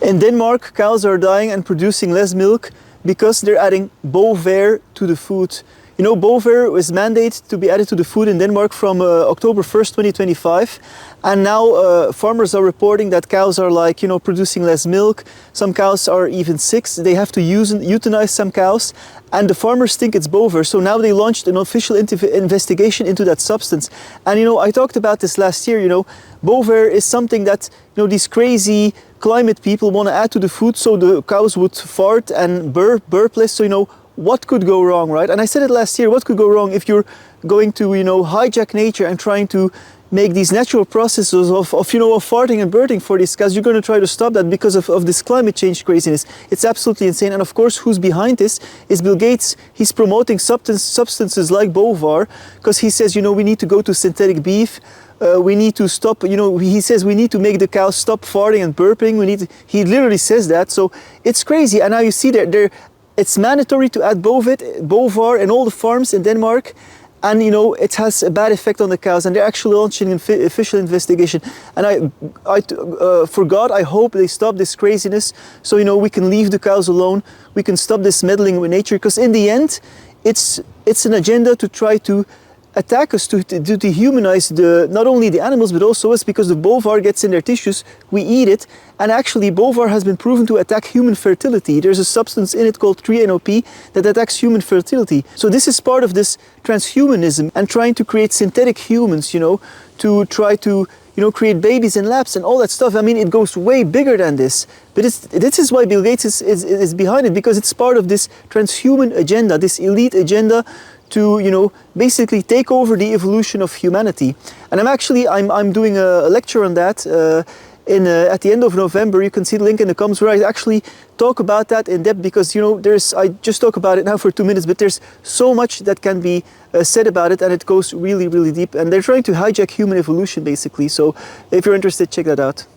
In Denmark, cows are dying and producing less milk because they're adding Bovaer to the food. You know, Bovaer was mandated to be added to the food in Denmark from October 1st, 2025. And now farmers are reporting that cows are like, producing less milk. Some cows are even sick. They have to euthanize some cows. And the farmers think it's Bovaer. So now they launched an official investigation into that substance. And, I talked about this last year, Bovaer is something that, these crazy climate people want to add to the food so the cows would fart and burp less. So, what could go wrong, right? And I said it last year, what could go wrong if you're going to, hijack nature and trying to make these natural processes of farting and burping for these cows? You're going to try to stop that because of this climate change craziness. It's absolutely insane. And of course, who's behind this is Bill Gates. He's promoting substances like Bovaer because he says, we need to go to synthetic beef. We need to stop, he says we need to make the cows stop farting and burping. He literally says that. So it's crazy. And now you see it's mandatory to add Bovaer in all the farms in Denmark. And, it has a bad effect on the cows. And they're actually launching an official investigation. And for God, I hope they stop this craziness. So, we can leave the cows alone. We can stop this meddling with nature. Because in the end, it's an agenda to try to attack us, to dehumanize not only the animals but also us, because the Bovaer gets in their tissues, we eat it, and actually Bovaer has been proven to attack human fertility. There's a substance in it called 3-NOP that attacks human fertility. So this is part of this transhumanism and trying to create synthetic humans, to try to create babies in labs and all that stuff. I mean, it goes way bigger than this. But this is why Bill Gates is behind it, because it's part of this transhuman agenda, this elite agenda to, basically take over the evolution of humanity. And I'm doing a lecture on that at the end of November. You can see the link in the comments where I actually talk about that in depth, because, I just talk about it now for 2 minutes, but there's so much that can be said about it, and it goes really, really deep. And they're trying to hijack human evolution, basically. So if you're interested, check that out.